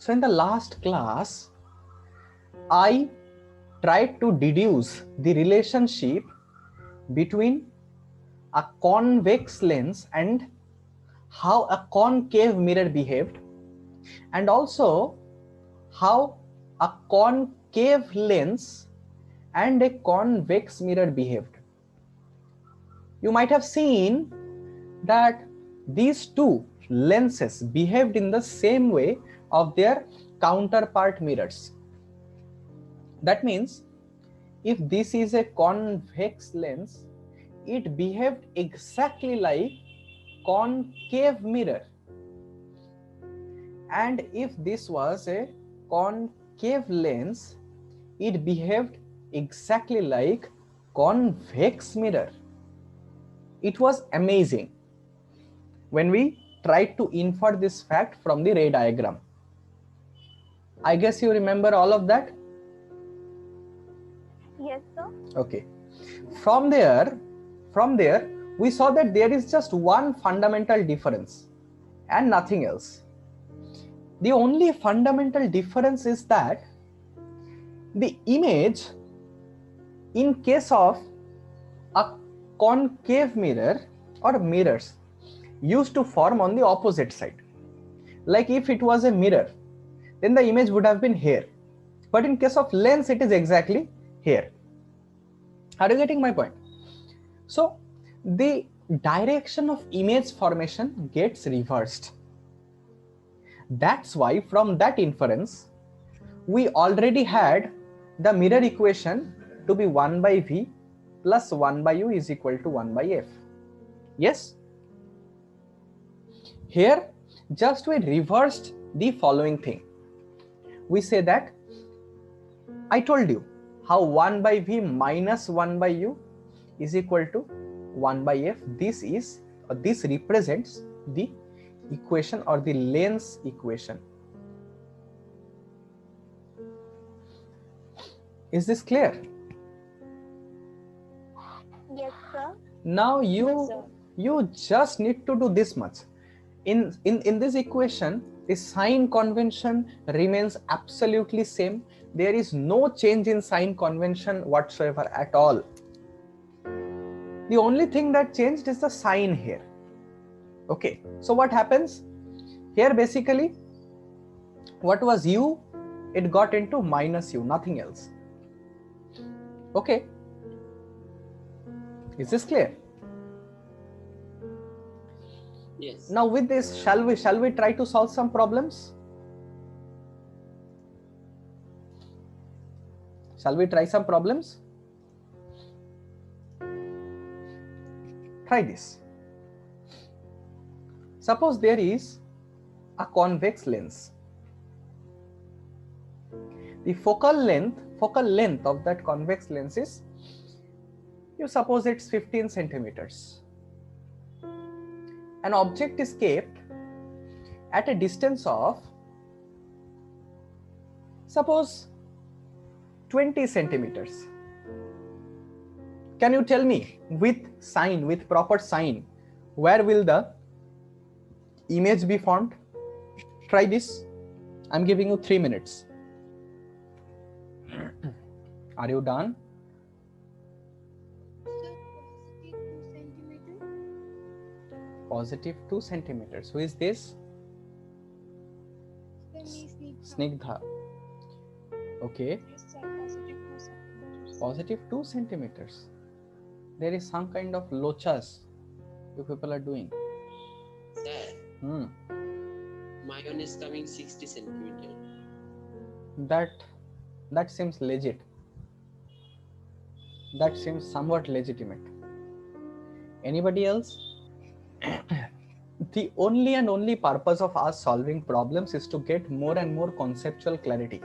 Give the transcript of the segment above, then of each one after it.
So in the last class, I tried to deduce the relationship between a convex lens and how a concave mirror behaved, and also how a concave lens and a convex mirror behaved. You might have seen that these two lenses behaved in the same way of their counterpart mirrors. That means if this is a convex lens, it behaved exactly like concave mirror, and if this was a concave lens, it behaved exactly like convex mirror. It was amazing when we tried to infer this fact from the ray diagram. I guess you remember all of that? Yes, sir. Okay. From there, we saw that there is just one fundamental difference and nothing else. The only fundamental difference is that the image in case of a concave mirror or mirrors used to form on the opposite side. Like if it was a mirror, then the image would have been here. But in case of lens, it is exactly here. Are you getting my point? So the direction of image formation gets reversed. That's why from that inference, we already had the mirror equation to be 1 by V plus 1 by U is equal to 1 by F. Yes? Here, just we reversed the following thing. We say that, I told you how 1 by V minus 1 by U is equal to 1 by F. This represents the equation or the lens equation. Is this clear? Yes, sir. Now you just need to do this much. In this equation, the sign convention remains absolutely same. There is no change in sign convention whatsoever at all. The only thing that changed is the sign here. Okay, so what happens here? Basically, what was U, it got into minus U, nothing else. Okay, is this clear? Yes. Now with this, shall we try to solve some problems? Shall we try some problems? Try this. Suppose there is a convex lens. The focal length of that convex lens is, you suppose it's 15 centimeters. An object is kept at a distance of, suppose, 20 centimeters. Can you tell me with proper sign, where will the image be formed? Try this. I'm giving you 3 minutes. Are you done? Positive 2 centimeters. Who is this? Snigdha. Okay. Positive 2 centimeters. There is some kind of lochas you people are doing. Sir, my one is coming 60 centimeters. That seems legit. That seems somewhat legitimate. Anybody else? The only purpose of us solving problems is to get more and more conceptual clarity.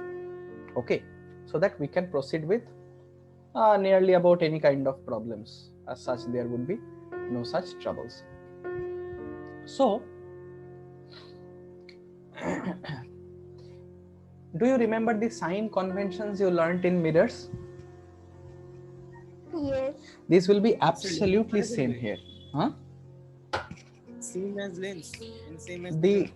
Okay, so that we can proceed with nearly about any kind of problems. As such, there would be no such troubles. So, do you remember the sign conventions you learnt in mirrors? Yes. This will be absolutely same here. Huh? same as lens and same as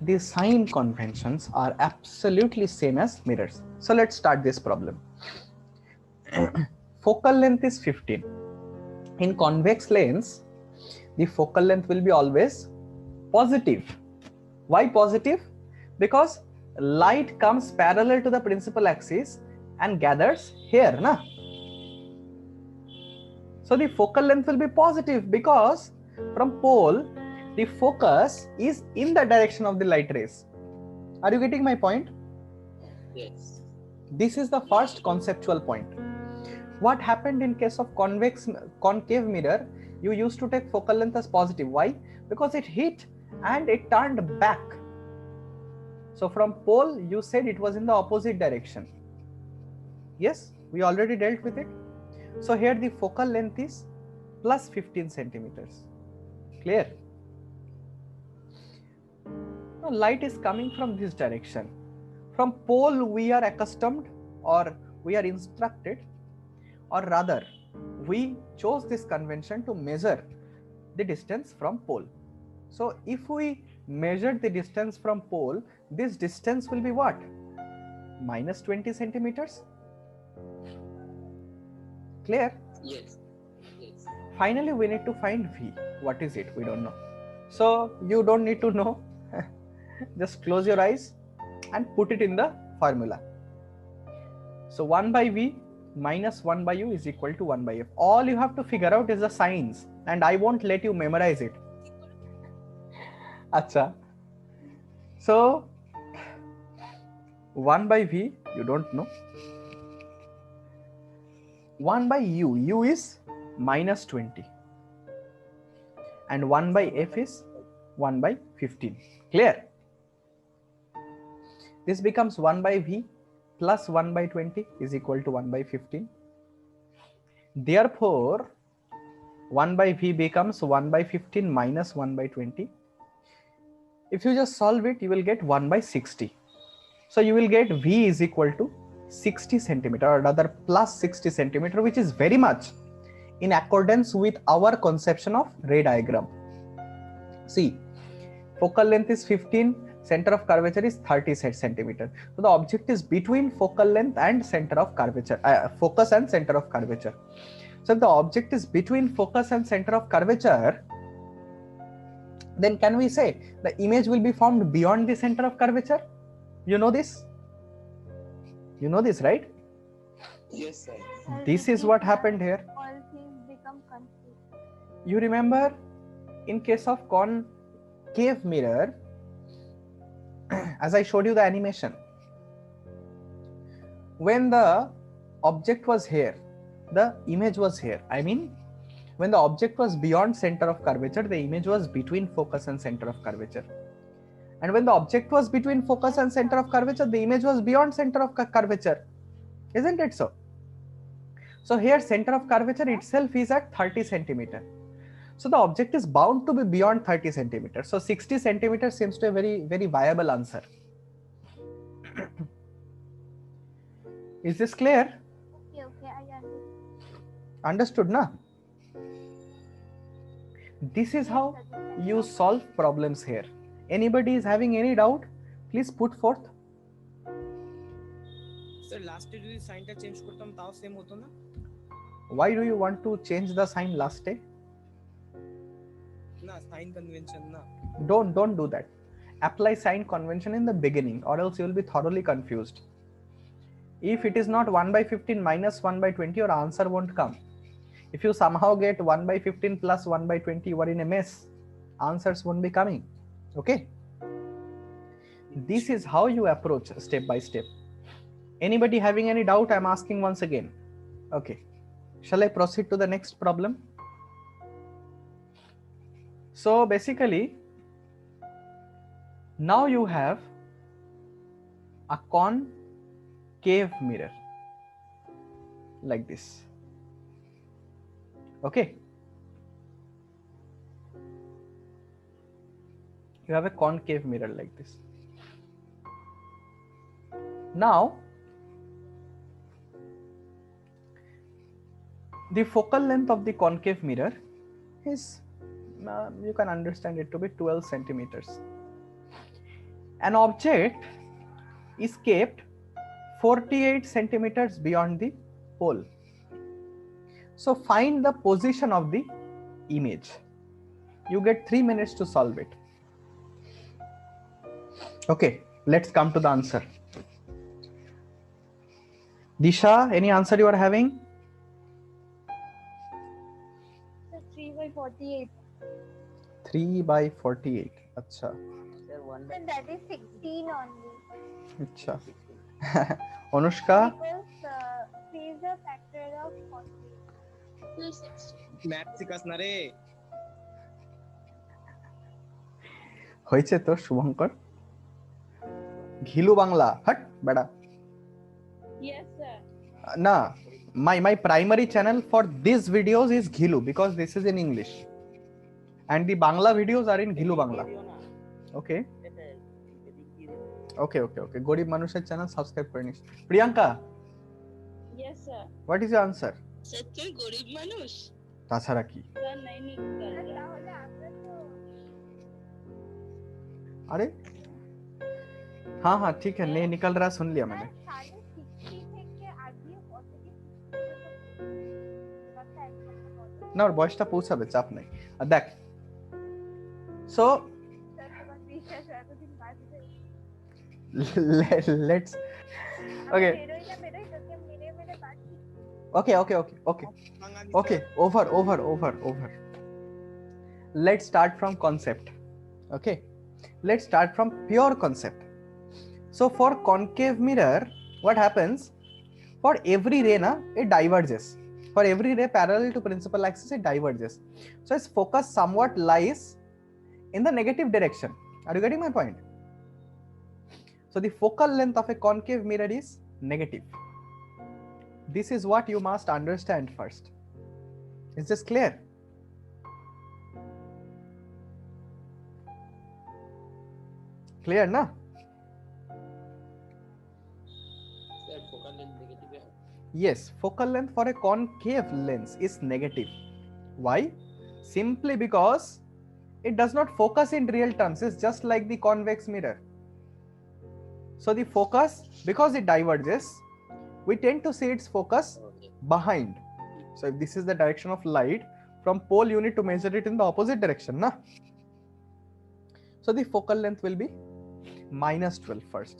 The sign conventions are absolutely same as mirrors. So let's start this problem. Focal length is 15. In convex lens, the focal length will be always positive. Why positive? Because light comes parallel to the principal axis and gathers here, na? So the focal length will be positive because from pole, the focus is in the direction of the light rays. Are you getting my point? Yes. This is the first conceptual point. What happened in case of concave mirror? You used to take focal length as positive. Why? Because it hit and it turned back. So from pole, you said it was in the opposite direction. Yes, we already dealt with it. So here the focal length is plus 15 centimeters. Clear? Now light is coming from this direction. From pole we are accustomed, or we are instructed, or rather we chose this convention to measure the distance from pole. So if we measure the distance from pole, this distance will be what? Minus 20 centimeters. Clear? Yes. Yes. Finally, we need to find V. What is it? We don't know. So you don't need to know. Just close your eyes and put it in the formula. So 1 by V minus 1 by U is equal to 1 by F. All you have to figure out is the signs, and I won't let you memorize it. Acha. So 1 by V, you don't know. 1 by U, U is minus 20. And 1 by F is 1 by 15. Clear? This becomes 1 by V plus 1 by 20 is equal to 1 by 15. Therefore, 1 by V becomes 1 by 15 minus 1 by 20. If you just solve it, you will get 1 by 60. So you will get V is equal to 60 centimeter, or rather plus 60 centimeter, which is very much in accordance with our conception of ray diagram. See, focal length is 15, center of curvature is 30 centimeter. So the object is between focal length and center of curvature, focus and center of curvature. So if the object is between focus and center of curvature, then can we say the image will be formed beyond the center of curvature? You know this? You know this, right? Yes, sir. This is what happened here. All things become confused. You remember in case of concave mirror, as I showed you the animation, when the object was here, the image was here. I mean, when the object was beyond center of curvature, the image was between focus and center of curvature. And when the object was between focus and center of curvature, the image was beyond center of curvature. Isn't it so? So here center of curvature itself is at 30 centimeter. So the object is bound to be beyond 30 centimeters. So 60 centimeters seems to be a very, very viable answer. Is this clear? Okay, I Understood, understand. na? This is how you solve problems here. Anybody is having any doubt? Please put forth. Sir, last day যদি সাইনটা change করতাম তাও same হতো না? Why do you want to change the sign last day? না, sign convention না। Don't do that. Apply sign convention in the beginning, or else you will be thoroughly confused. If it is not 1 by 15 minus 1 by 20, your answer won't come. If you somehow get 1 by 15 plus 1 by 20, you are in a mess. Answers won't be coming. Okay? This is how you approach step by step. Anybody having any doubt? I'm asking once again. Okay. Shall I proceed to the next problem? So basically, now you have a concave mirror like this. Okay. You have a concave mirror like this. Now, the focal length of the concave mirror is you can understand it to be 12 centimeters. An object is kept 48 centimeters beyond the pole. So find the position of the image. You get 3 minutes to solve it. Okay, let's come to the answer. Disha, any answer you are having? So 3/48. 3/48. Acha. And that is 16 only. Acha. Anushka? Because 3 is a factor of 40. Math Shikha's না রে হয়েছে তো Shubhankar? ঘিলু Bangla hot বেড়া। Yes, sir. না, my primary channel for these videos is Ghilu because this is in English and the Bangla videos are in Ghilu Bangla. Okay, okay, গরিব মানুষের channel subscribe করে নিস। Priyanka, Yes, sir. what is your answer? সত্যি গরিব মানুষ তাছাড়া কি? Sir নাই নিকল তাহলে আমরা তো अरे हाँ हाँ ठीक है, नहीं निकल रहा, सुन लिया मैंने। 60 থেকে আগে পজিটিভ না ওর বয়সটা পৌঁছাবে, চাপ নাই। আর দেখ, সো তোমার বিশ্বাস এতদিন বাজবে let's okay বেরোই তোকে মেরে বাঁচি okay, over. Let's start from concept. Okay, let's start from pure concept. So for concave mirror, what happens? For every ray na it diverges. For every ray parallel to principal axis it diverges. So its focus somewhat lies in the negative direction. Are you getting my point? So the focal length of a concave mirror is negative. This is what you must understand first. Is this clear? Clear na? Sir, focal length negative है. Yes, focal length for a concave lens is negative. Why? Simply because it does not focus in real terms. It's just like the convex mirror. So the focus, because it diverges, we tend to see its focus Okay. behind. So if this is the direction of light, from pole you need to measure it in the opposite direction, na? So the focal length will be -12 first.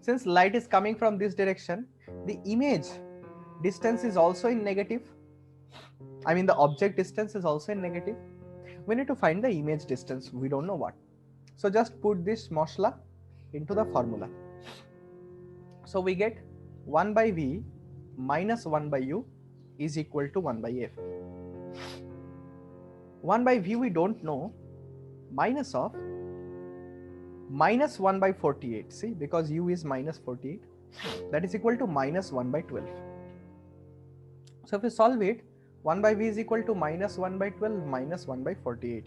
Since light is coming from this direction, the image distance is also in negative. I mean the object distance is also in negative. We need to find the image distance. We don't know what. So just put this moshla into the formula. So we get 1/v minus 1/u is equal to 1/f. 1/v we don't know, minus of minus 1/48. See, because u is minus 48, that is equal to minus 1/12. So if we solve it, 1/v is equal to minus 1/12 minus 1/48.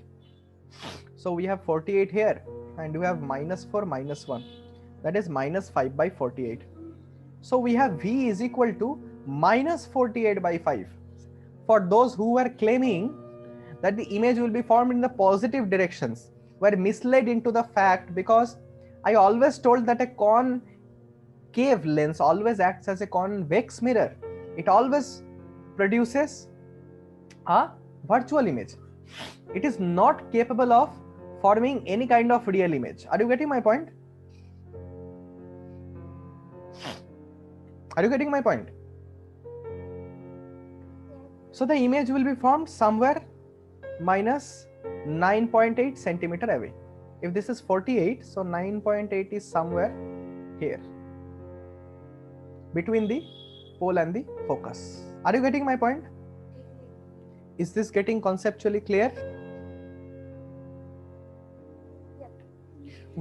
So we have 48 here and we have -4 minus 1, that is minus 5/48. So we have v is equal to minus 48/5. For those who were claiming that the image will be formed in the positive directions were misled into the fact, because I always told that a concave lens always acts as a convex mirror. It always produces a virtual image. It is not capable of forming any kind of real image. Are you getting my point? Are you getting my point? So the image will be formed somewhere minus 9.8 centimeter away. If this is 48, so 9.8 is somewhere here between the pole and the focus. Are you getting my point? Is this getting conceptually clear?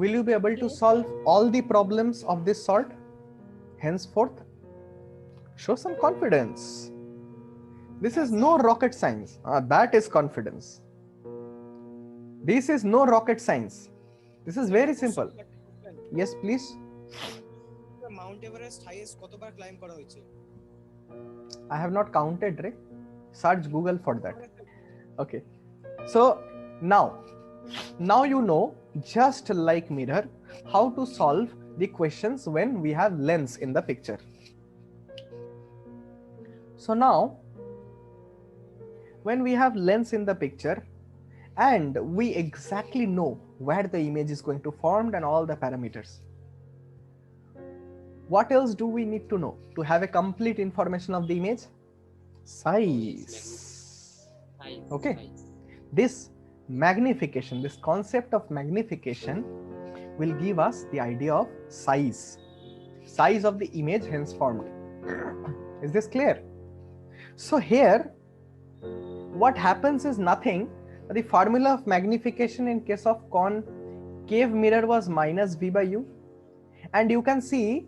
Will you be able to solve all the problems of this sort henceforth? Show some confidence. This is no rocket science. That is confidence. This is no rocket science. This is very simple. Yes, please. Mount Everest highest কতবার claim করা হয়েছে? I have not counted, Ray. Search Google for that. Okay. So now you know, just like mirror, how to solve the questions when we have lens in the picture. So now when we have lens in the picture and we exactly know where the image is going to form and all the parameters, what else do we need to know to have a complete information of the image? Size. Okay. Size. This magnification, this concept of magnification will give us the idea of size of the image hence formed. Is this clear? So here what happens is nothing. The formula of magnification in case of concave mirror was minus V by U, and you can see,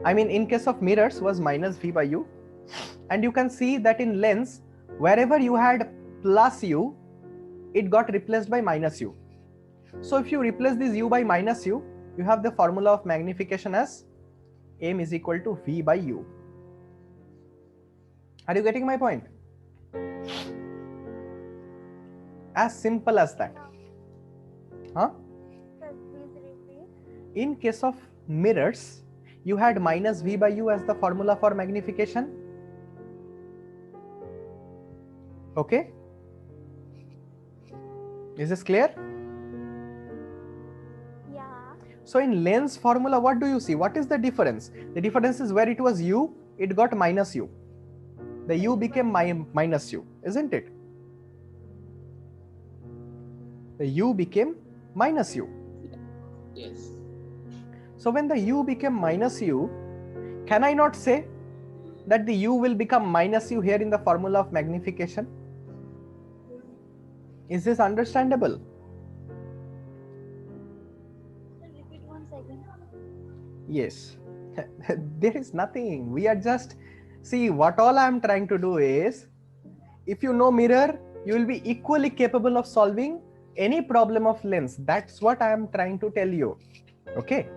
I mean in case of mirrors was minus V by U, and you can see that in lens wherever you had plus U, it got replaced by minus U. So if you replace this U by minus U, you have the formula of magnification as M is equal to V by U. Are you getting my point? As simple as that. Huh? Sir, please repeat. In case of mirrors, you had minus V by U as the formula for magnification. Okay? Is this clear? Yeah. So in lens formula, what do you see? What is the difference? The difference is where it was U, it got minus U. The U became minus U, isn't it? The U became minus U. Yes. So when the U became minus U, can I not say that the U will become minus U here in the formula of magnification? Is this understandable? Sir, repeat 1 second. Yes. There is nothing. We are just, see, what all I am trying to do is, if you know mirror, you will be equally capable of solving any problem of lens. That's what I am trying to tell you. Okay.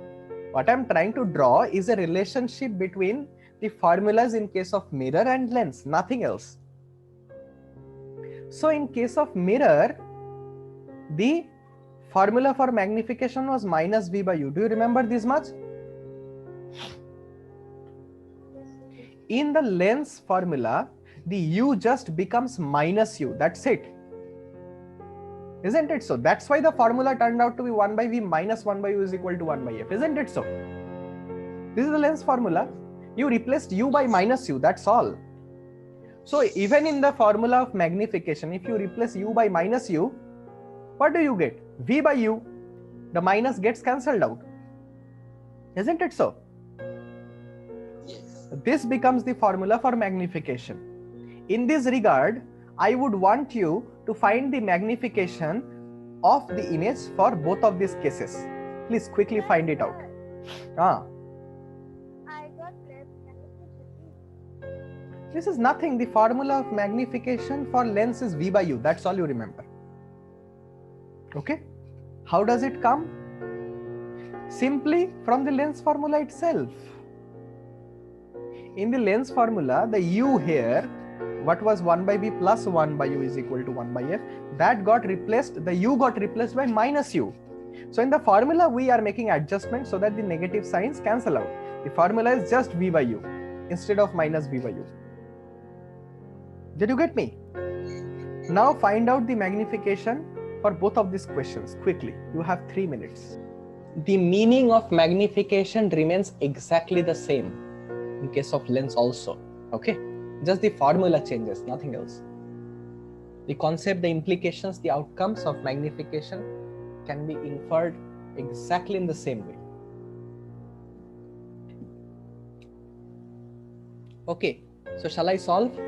What I am trying to draw is a relationship between the formulas in case of mirror and lens, nothing else. So in case of mirror, the formula for magnification was minus V by U. Do you remember this much? In the lens formula, the U just becomes minus U. That's it. Isn't it so? That's why the formula turned out to be 1 by V minus 1 by U is equal to 1 by F. Isn't it so? This is the lens formula. You replaced U by minus U. That's all. So even in the formula of magnification, if you replace U by minus U, what do you get? V by U. The minus gets cancelled out. Isn't it so? Yes. This becomes the formula for magnification. In this regard, I would want you to find the magnification of the image for both of these cases. Please quickly find it out. I got less. Can you please repeat? This is nothing. The formula of magnification for lens is V by U. That's all you remember. Okay? How does it come? Simply from the lens formula itself. In the lens formula, the U here, what was 1 by V plus 1 by U is equal to 1 by F, that got replaced, the U got replaced by minus U. So in the formula, we are making adjustments so that the negative signs cancel out. The formula is just V by U instead of minus V by U. Did you get me? Now find out the magnification for both of these questions quickly. You have 3 minutes. The meaning of magnification remains exactly the same in case of lens also. Okay? Just the formula changes, nothing else. The concept, the implications, the outcomes of magnification can be inferred exactly in the same way. Okay, so shall I solve?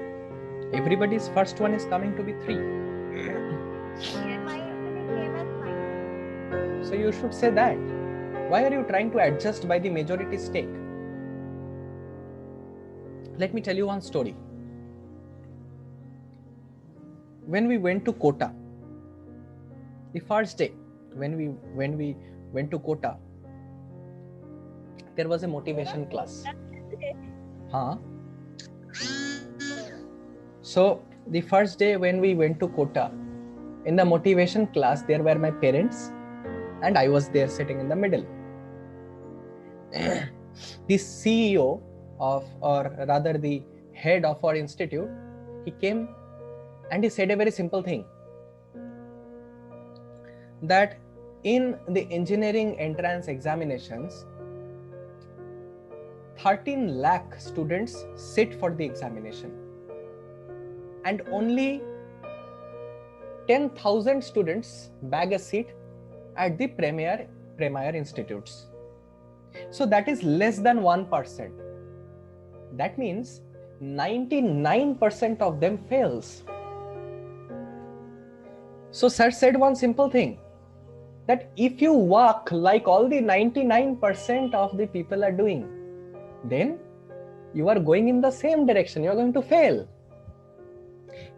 Everybody's first one is coming to be 3. And my actually came as minus. So you should say that. Why are you trying to adjust by the majority stake? Let me tell you one story. When we went to Kota, the first day when we went to Kota, there was a motivation class. Huh? So the first day when we went to Kota, In the motivation class, there were my parents, and I was there sitting in the middle. The CEO of, or rather the head of our institute, he came and he said a very simple thing, that in the engineering entrance examinations, 13 lakh students sit for the examination and only 10,000 students bag a seat at the premier institutes. So that is less than 1%. That means 99% of them fails. So sir said one simple thing, that if you work like all the 99% of the people are doing, then you are going in the same direction, you are going to fail.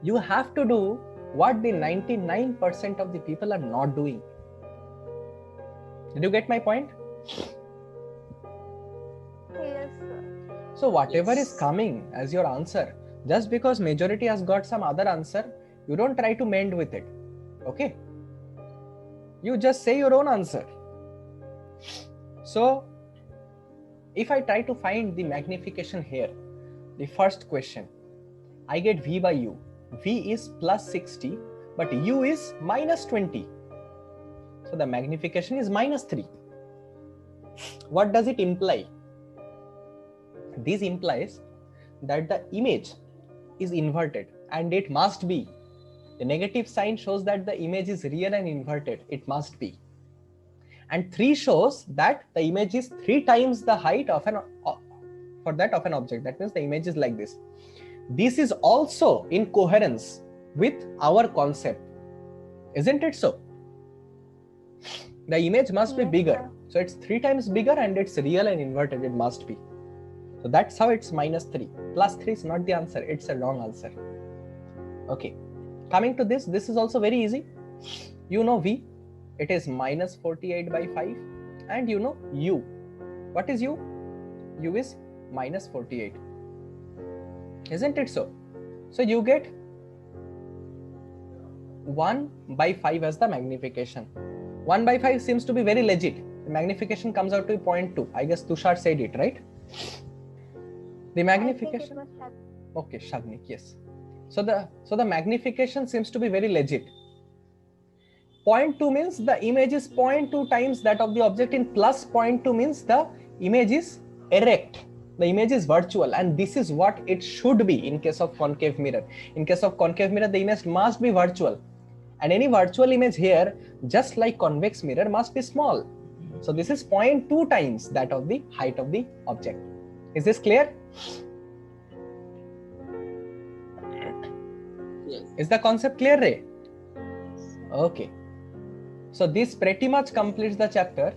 You have to do what the 99% of the people are not doing. Did you get my point? Yes, sir. So whatever Yes. is coming as your answer, just because majority has got some other answer, you don't try to mend with it. Okay? You just say your own answer. So if I try to find the magnification here, the first question, I get V by U. V is plus 60, but U is minus 20. So the magnification is minus 3. What does it imply? This implies that the image is inverted, and it must be. The negative sign shows that the image is real and inverted. It must be. And 3 shows that the image is 3 times the height of an object. That means the image is like this. This is also in coherence with our concept. Isn't it so? The image must be Yes, bigger. sir. So it's 3 times bigger and it's real and inverted. It must be. So that's how it's minus 3. Plus 3 is not the answer. It's a wrong answer. Okay. Coming to this is also very easy. You know V. It is minus 48 by 5. And you know U. What is U? U is minus 48. Isn't it so? So you get 1 by 5 as the magnification. 1 by 5 seems to be very legit. The magnification comes out to 0.2. I guess Tushar said it, right? The magnification. I think it was Shad- Okay, Shagnik, yes. So the magnification seems to be very legit. 0.2 means the image is 0.2 times that of the object, in plus 0.2 means the image is erect. The image is virtual, and this is what it should be in case of concave mirror. In case of concave mirror, the image must be virtual. And any virtual image here, just like convex mirror, must be small. So this is 0.2 times that of the height of the object. Is this clear? Yes. Is the concept clear, Ray? Okay. So this pretty much completes the chapter.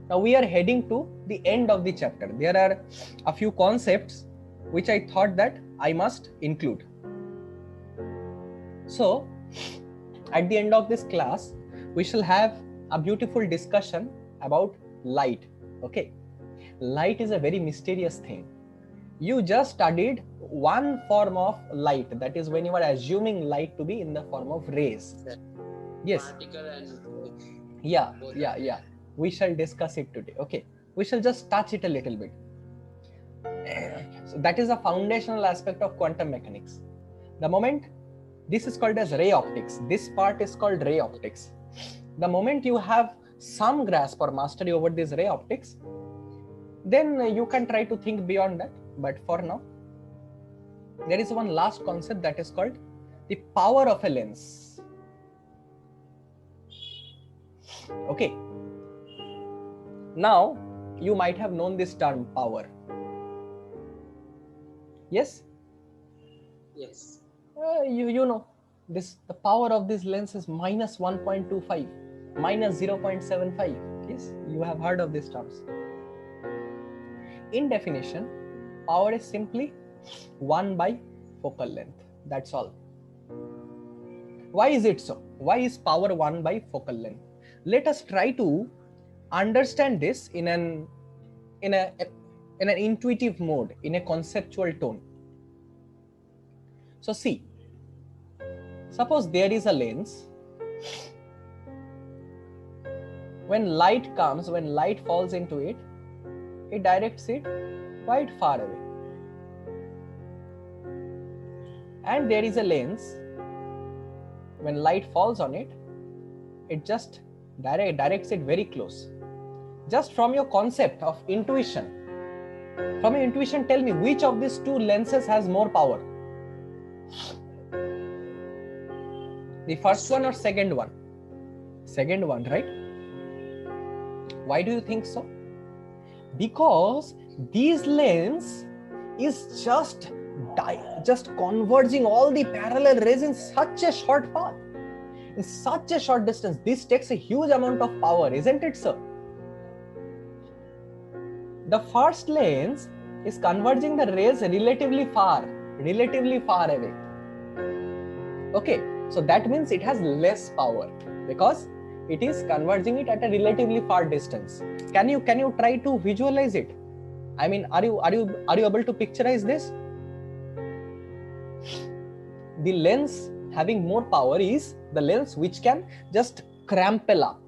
Now we are heading to the end of the chapter. There are a few concepts which I thought that I must include. So at the end of this class, we shall have a beautiful discussion about light. Okay. Light is a very mysterious thing. You just studied one form of light, that is when you are assuming light to be in the form of rays. Yes. Particle and Yeah. We shall discuss it today. Okay. We shall just touch it a little bit. So that is a foundational aspect of quantum mechanics. The moment, this is called as ray optics. This part is called ray optics. The moment you have some grasp or mastery over this ray optics, then you can try to think beyond that. But for now, there is one last concept that is called the power of a lens. Okay. Now, you might have known this term power. Yes? yes. You know, the power of this lens is minus 1.25, minus 0.75. Yes, you have heard of these terms. In definition, power is simply 1 by focal length. That's all. Why is it so? Why is power 1 by focal length? Let us try to understand this in an intuitive mode, in a conceptual tone. So see, suppose there is a lens When light comes, when light falls into it, it directs it quite far away. And there is a lens. When light falls on it, it just directs it very close. Just from your concept of intuition, from your intuition, tell me which of these two lenses has more power? The first one or second one? Second one, right? Why do you think so? Because these lens is just converging all the parallel rays in such a short path, in such a short distance. This takes a huge amount of power, isn't it, sir? The first lens is converging the rays relatively far away. Okay, so that means it has less power because it is converging it at a relatively far distance. Can you try to visualize it? I mean, are you able to picturize this? The lens having more power is the lens which can just crumple up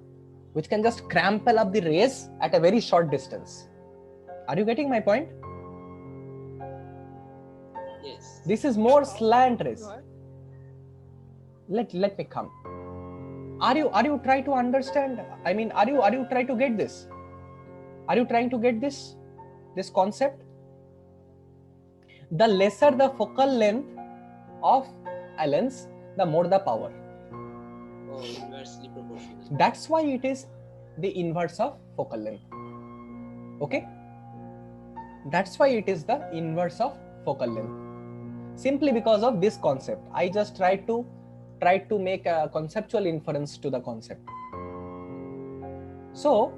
the rays at a very short distance. Are you getting my point? Yes. This is more slant rays. Let me come. Are you trying to understand? I mean, are you trying to get this? Are you trying to get this concept? The lesser the focal length of a lens, the more the power. Oh, inversely proportional. That's why it is the inverse of focal length. Okay? That's why it is the inverse of focal length. Simply because of this concept. I just tried to make a conceptual inference to the concept. So,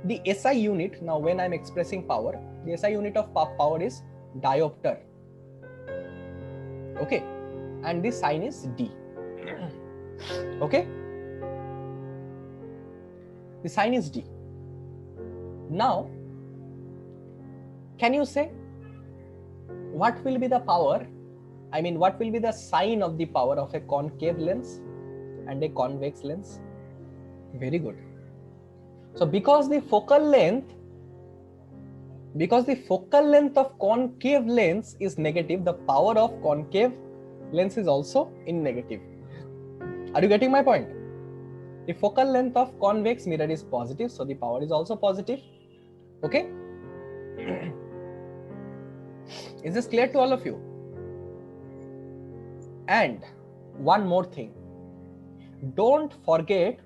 the SI unit, now when I'm expressing power, the SI unit of power is diopter. Okay? And this sign is D. Okay? The sign is D. Now, can you say what will be the power? I mean, what will be the sign of the power of a concave lens and a convex lens? Very good. So because the focal length of concave lens is negative, the power of concave lens is also in negative. Are you getting my point? The focal length of convex mirror is positive, so the power is also positive. Okay? Is this clear to all of you? And one more thing. Don't forget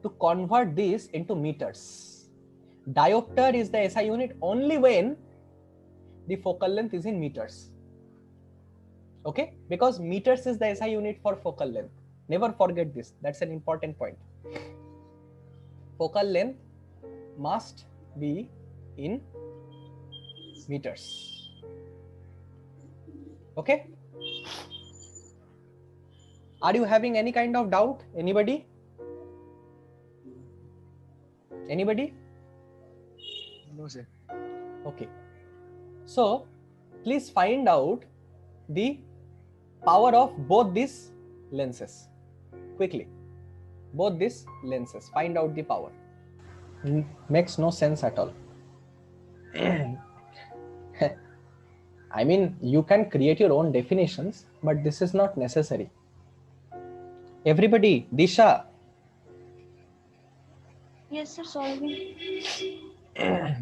to convert this into meters. Diopter is the SI unit only when the focal length is in meters. Okay? Because meters is the SI unit for focal length. Never forget this. That's an important point. Focal length must be in meters. Okay? Are you having any kind of doubt? Anybody? Anybody? No, sir. Okay. So, please find out the power of both these lenses. Quickly. Both these lenses. Find out the power. Makes no sense at all. I mean, you can create your own definitions, but this is not necessary. Everybody, Disha. Yes, sir, solving.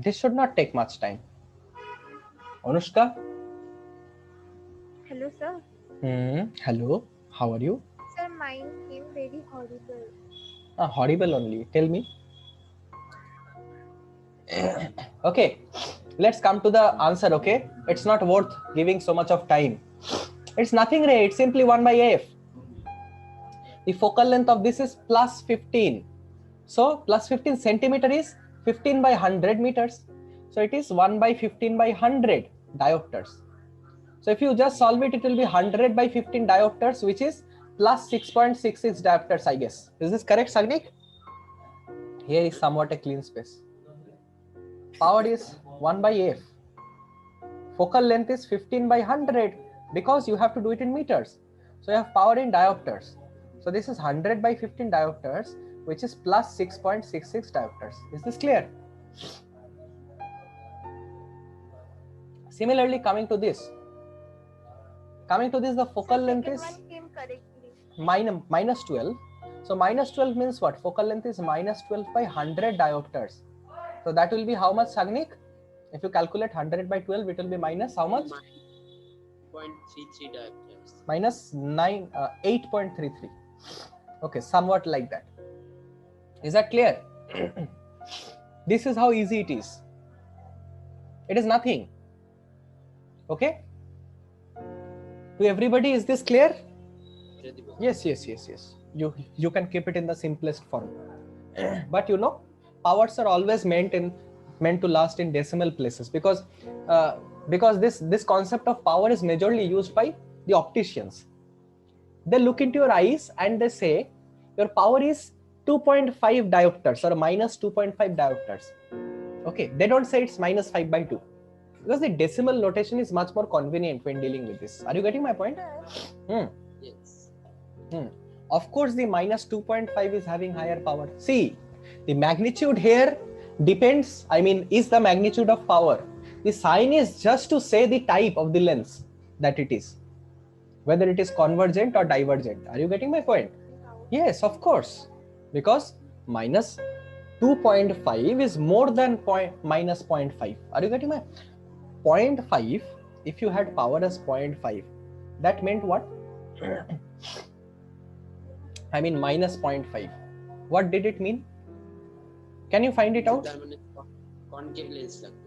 This should not take much time. Anushka. Hello, sir. Hello. How are you? Sir, mine came very horrible. Horrible only. Tell me. Okay. Let's come to the answer, okay? It's not worth giving so much of time. It's nothing, Ray. It's simply 1 by F. The focal length of this is plus 15. So plus 15 centimeter is 15 by 100 meters. So it is 1 by 15 by 100 diopters. So if you just solve it, it will be 100 by 15 diopters, which is plus 6.66 diopters, I guess. Is this correct, Sagnik? Here is somewhat a clean space. Power is 1 by F. Focal length is 15 by 100 because you have to do it in meters. So you have power in diopters. So this is 100 by 15 diopters, which is plus 6.66 diopters. Is this clear? Similarly, coming to this, the focal length is One came correctly. minus 12. So minus 12 means what? Focal length is minus 12 by 100 diopters. So that will be how much, Sagnik? If you calculate 100 by 12, it will be minus how much? 0.33 diopters. Minus 8.33. Okay, somewhat like that. Is that clear? This is how easy it is. It is nothing. Okay? To everybody, is this clear? Yes. You can keep it in the simplest form. But you know, powers are always meant to last in decimal places, because this concept of power is majorly used by the opticians. They look into your eyes and they say your power is 2.5 diopters or minus 2.5 diopters. Okay, they don't say it's minus 5 by 2, because the decimal notation is much more convenient when dealing with this. Are you getting my point? Yes. Of course, the minus 2.5 is having higher power. See, the magnitude here depends, is the magnitude of power. The sign is just to say the type of the lens that it is, whether it is convergent or divergent. Are you getting my point? Yes, of course, because minus 2.5 is more than minus 0.5. Are you getting my 0.5? If you had power as 0.5, that meant what? Minus 0.5. What did it mean? Can you find it out? Concave lens লাগবে।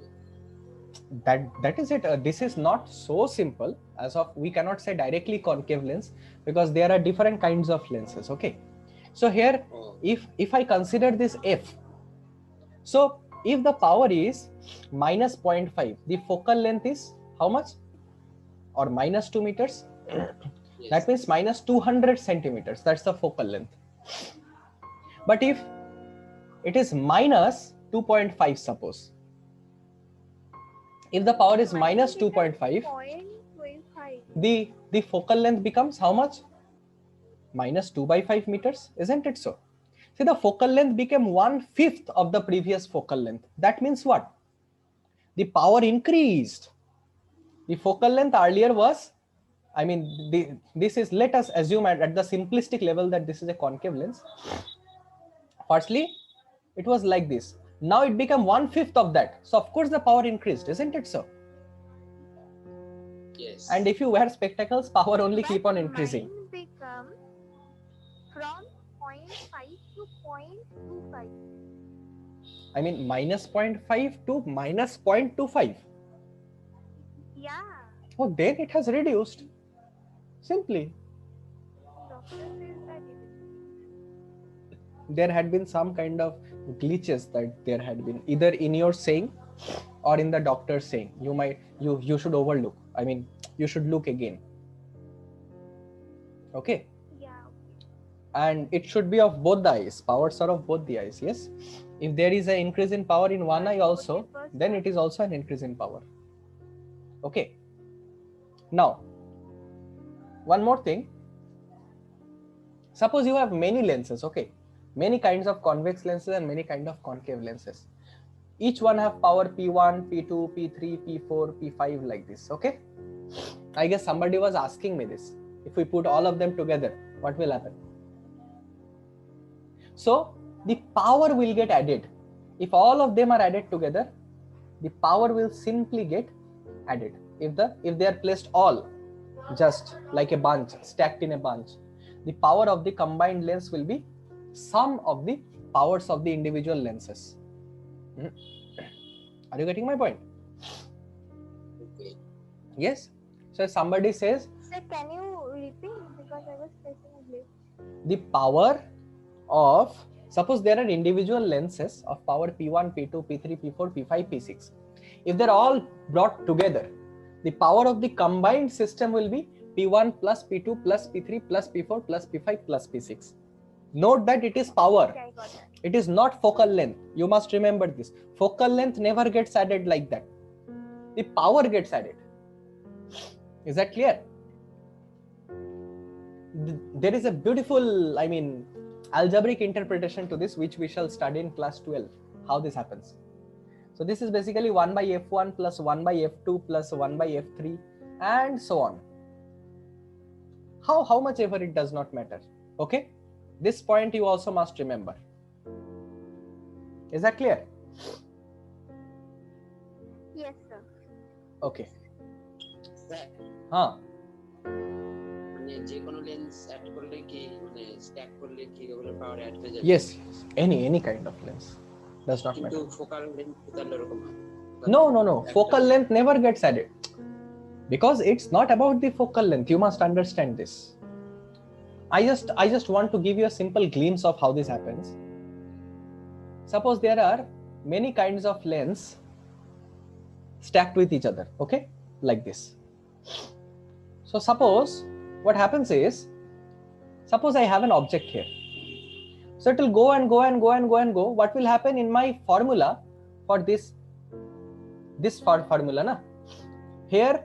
That is it. This is not so simple as of, we cannot say directly concave lens, because there are different kinds of lenses. Okay, so here if I consider this f, so if the power is minus 0.5, the focal length is how much? Or minus 2 meters. Yes. That means minus 200 centimeters. That's the focal length. But if it is minus 2.5, suppose, if the power is minus 2.5, 0.25. the focal length becomes how much? Minus 2 by 5 meters, isn't it so? See, the focal length became 1/5 of the previous focal length. That means what? The power increased. The focal length earlier was, this is, let us assume at the simplistic level that this is a concave lens. Firstly, it was like this. Now it became 1/5 of that. So of course the power increased, isn't it so? Yes. And if you wear spectacles, power only keep on increasing. Mine become from 0.5 to 0.25. Minus 0.5 to minus 0.25. Yeah. Oh, then it has reduced. Simply. Doctor says that it is. There had been some kind of glitches that there had been, either in your saying or in the doctor's saying. You should overlook. You should look again. Okay. Yeah. And it should be of both the eyes. Powers are of both the eyes. Yes. If there is an increase in power in one eye also, then it is also an increase in power. Okay. Now, one more thing. Suppose you have many lenses. Okay. Many kinds of convex lenses and many kind of concave lenses. Each one have power P1, P2, P3, P4, P5 like this. Okay. I guess somebody was asking me this. If we put all of them together, what will happen? So the power will get added. If all of them are added together, the power will simply get added. If they are placed all just like a bunch, stacked in a bunch, the power of the combined lens will be sum of the powers of the individual lenses. Are you getting my point? Okay. Yes. So if somebody says, Sir, can you repeat, because I was facing a glitch. the power of, suppose there are individual lenses of power P1, P2, P3, P4, P5, P6. If they're all brought together, the power of the combined system will be P1 plus P2 plus P3 plus P4 plus P5 plus P6. Note that it is power. Okay, I got that. It is not focal length. You must remember this. Focal length never gets added like that. The power gets added. Is that clear? there is a beautiful, I mean, algebraic interpretation to this, which we shall study in class 12, how this happens. So this is basically 1 by f1 plus 1 by f2 plus 1 by f3 and so on. How much ever it does not matter. Okay, this point you also must remember. Is that clear? Yes, sir. Okay. Sir Huh. মানে যে কোনো lens add করলে কি মানে stack করলে কি ওগুলোর পাওয়ার add হয়ে যাবে? Yes, any kind of lens does not কিন্তু matter. ফোকাল লেন্স তাহলে এরকম হয়। No. Focal length never gets added because it's not about the focal length. You must understand this. I just want to give you a simple glimpse of how this happens. Suppose there are many kinds of lens stacked with each other, okay, like this. So suppose what happens is, suppose I have an object here. So it will go and go and go and go and go. What will happen in my formula for this formula na? Here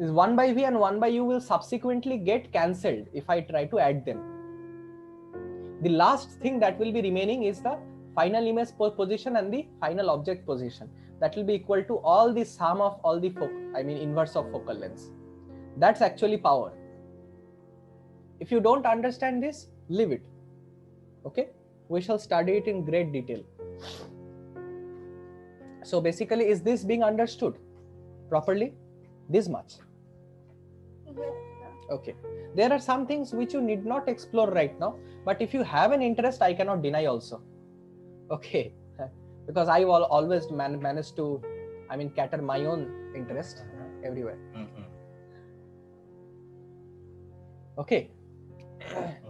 is 1 by v and 1 by u will subsequently get cancelled if I try to add them. The last thing that will be remaining is the final image position and the final object position. That will be equal to all the sum of all the inverse of focal lengths. That's actually power. If you don't understand this, leave it. Okay, we shall study it in great detail. So basically, is this being understood properly? This much. Yes, sir. Okay, there are some things which you need not explore right now, but if you have an interest, I cannot deny also. Okay, because I will always manage to cater my own interest everywhere. Okay,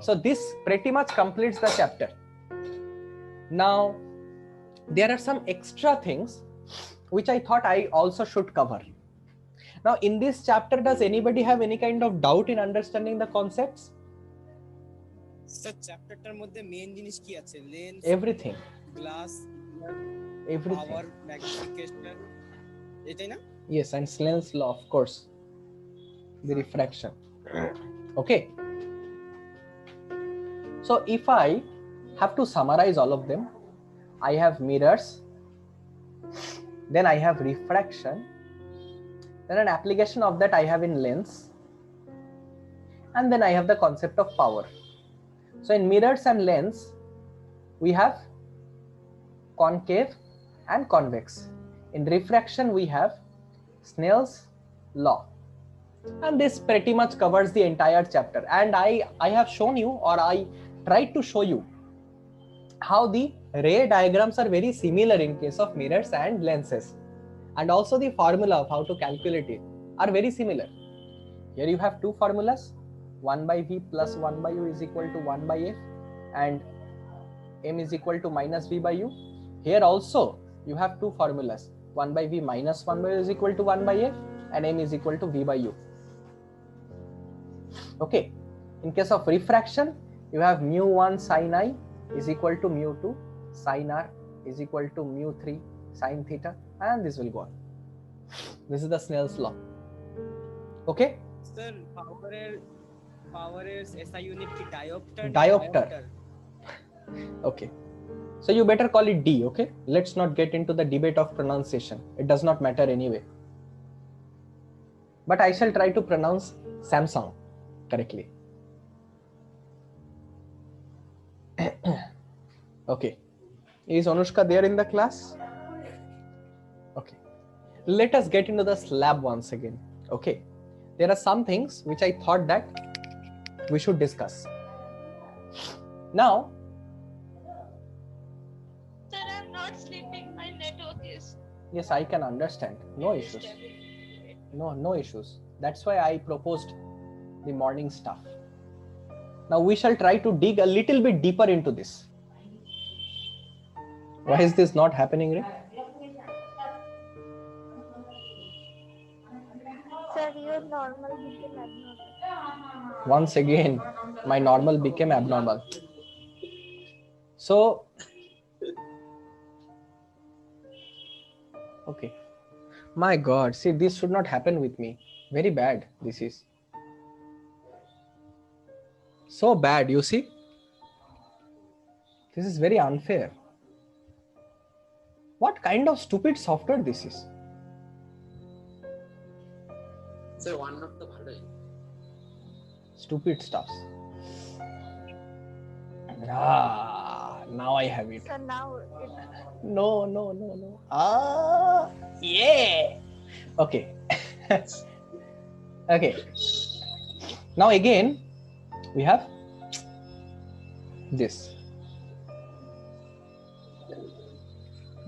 so this pretty much completes the chapter. Now there are some extra things which I thought I also should cover. Now in this chapter, does anybody have any kind of doubt in understanding the concepts? Sir চ্যাপ্টারটার মধ্যে main জিনিস কি আছে? Lens, Everything, glass, everything. Power, magnification, এটাই না? Yes, and Snell's law, of course, the refraction. Okay, so if I have to summarize all of them, I have mirrors, then I have refraction, then an application of that I have in lens, and then I have the concept of power. So in mirrors and lens, we have concave and convex. In refraction, we have Snell's law. And this pretty much covers the entire chapter. And I have shown you, or I tried to show you, how the ray diagrams are very similar in case of mirrors and lenses. And also the formula of how to calculate it are very similar. Here you have two formulas, 1 by v plus 1 by u is equal to 1 by f, and m is equal to minus v by u. Here also you have two formulas, 1 by v minus 1 by u is equal to 1 by f, and m is equal to v by u. Okay, in case of refraction, you have mu1 sin I is equal to mu2 sin r is equal to mu3 sin theta, and this will go on. This is the Snell's law. Okay, sir পাওয়ারের SI unit কি dioptre? Diopter. Okay, so you better call it D. Okay, let's not get into the debate of pronunciation. It does not matter anyway, but I shall try to pronounce Samsung correctly. Okay, is Anushka there in the class? Okay, let us get into the slab once again. Okay, there are some things which I thought that we should discuss. Now, Sir, I'm not sleeping. My network is yes, I can understand. No issues. No issues. That's why I proposed the morning stuff. Now we shall try to dig a little bit deeper into this. Why is this not happening, Rick? Sir, your normal became abnormal. Once again, my normal became abnormal. So, okay. My God, see, this should not happen with me. Very bad, this is. So bad, you see. This is very unfair. What kind of stupid software this is? Sir one not তো ভালোই। Stupid stuffs. Now I have it. So now No. Yeah. Okay. Okay. Now again, we have this.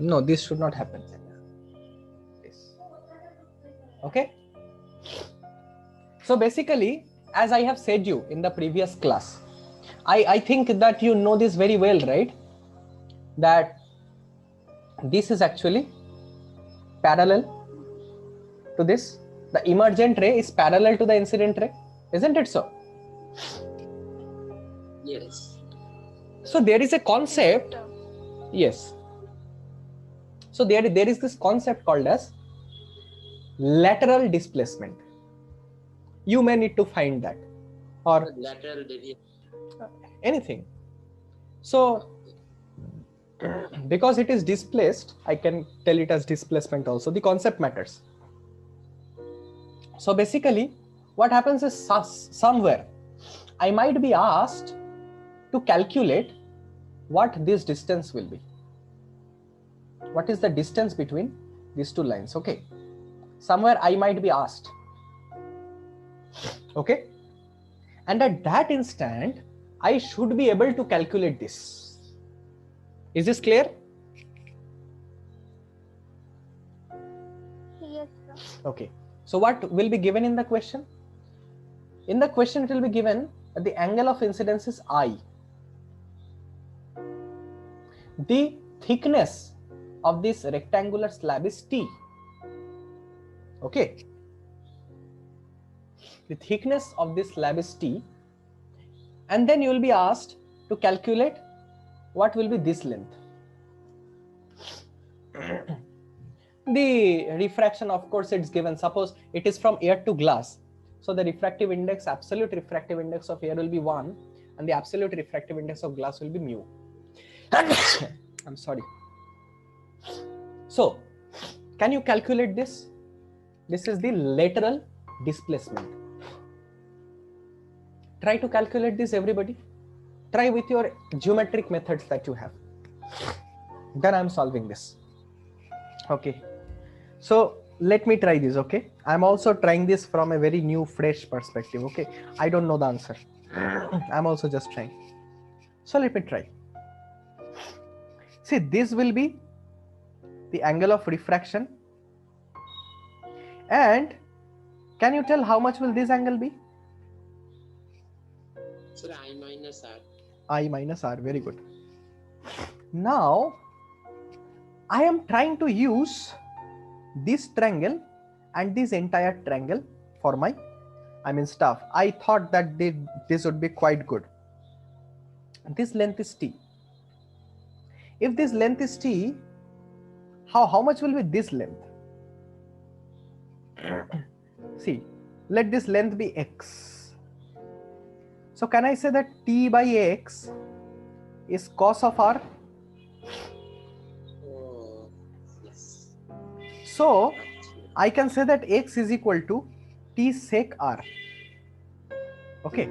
No, this should not happen. This. Okay. So basically, as I have said you in the previous class, I think that you know this very well, right? That this is actually parallel to this. The emergent ray is parallel to the incident ray, isn't it so? Yes. So there is a concept. Yes. So there is this concept called as lateral displacement. You may need to find that, or Lateral deviation. anything. So because it is displaced, I can tell it as displacement also. The concept matters. So basically what happens is somewhere I might be asked to calculate what this distance will be. What is the distance between these two lines? Okay, somewhere I might be asked. Okay, and at that instant I should be able to calculate this. Is this clear? yes, sir. Okay, so what will be given in the question? In the question it will be given that the angle of incidence is I. The thickness of this rectangular slab is T. Okay, the thickness of this slab is T, and then you will be asked to calculate what will be this length. The refraction, of course, it's given. Suppose it is from air to glass, so the refractive index, absolute refractive index of air will be 1, and the absolute refractive index of glass will be mu. I'm sorry. So can you calculate this? This is the lateral displacement. Try to calculate this, everybody. Try with your geometric methods that you have. Then I'm solving this. Okay, so let me try this. Okay, I'm also trying this from a very new, fresh perspective. Okay, I don't know the answer. I'm also just trying. So let me try. See, this will be the angle of refraction, and can you tell how much will this angle be? Sir, I minus R. I minus R. Very good. Now I am trying to use this triangle and this entire triangle for my stuff. I thought that this would be quite good. This length is T. If this length is T, how much will be this length? See, let this length be X. So can I say that T by X is cos of R? Oh, yes. So I can say that X is equal to T sec R. Okay,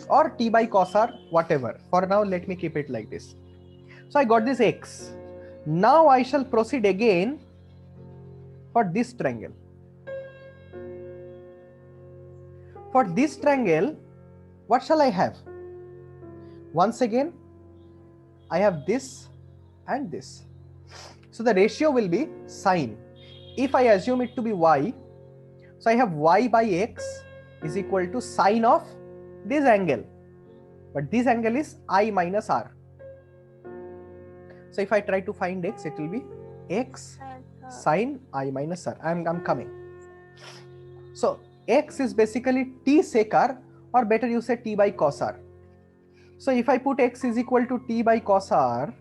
or T by cos R, whatever. For now, let me keep it like this. So I got this X. Now I shall proceed again for this triangle. For this triangle, what shall I have? Once again, I have this and this. So the ratio will be sine. If I assume it to be y, so I have y by x is equal to sine of this angle. But this angle is I minus R. So if I try to find x, it will be x sine I minus R. I'm coming. So x is basically T sec R, or better you say T by cos R. So if I put x is equal to T by cos R,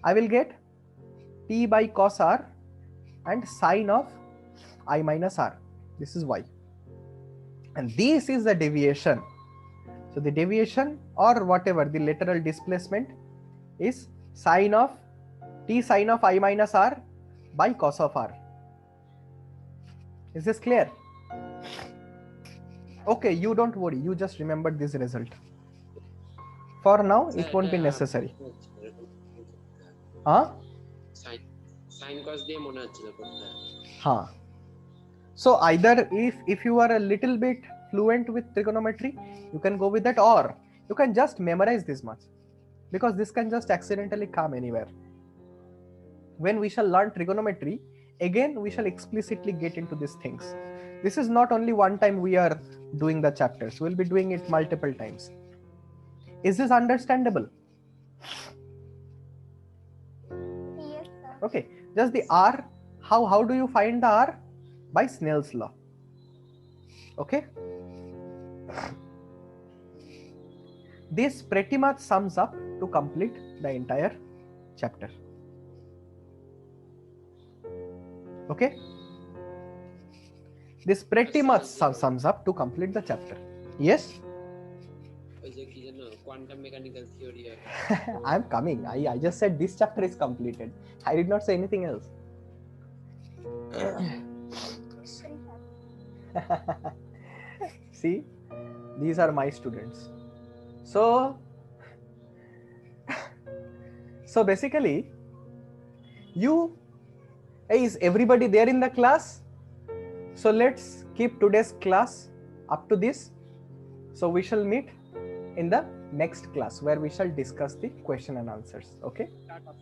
I will get T by cos R and sine of I minus R. This is y. And this is the deviation So the deviation or whatever the lateral displacement is sine of t sine of I minus r by cos of r. Is this clear? Okay, you don't worry, you just remember this result. For now, it won't be necessary. Huh? Sign কস দিয়ে মনে হচ্ছিল করতে। Huh. So either if you are a little bit fluent with trigonometry, you can go with that, or you can just memorize this much, because this can just accidentally come anywhere. When we shall learn trigonometry, again we shall explicitly get into these things. This is not only one time we are doing the chapters, we'll be doing it multiple times. Is this understandable? Yes, sir. Okay, just the r, how do you find the r? By Snell's law. Okay, this pretty much sums up to complete the entire chapter. Okay, this pretty much sums up to complete the chapter. Yes. ওই যে কি জানো quantum mechanical theory I'm coming. I just said this chapter is completed. I did not say anything else. Question, sir. See, these are my students. So basically, is everybody there in the class? So let's keep today's class up to this. So we shall meet in the next class where we shall discuss the question and answers. Okay. Tata.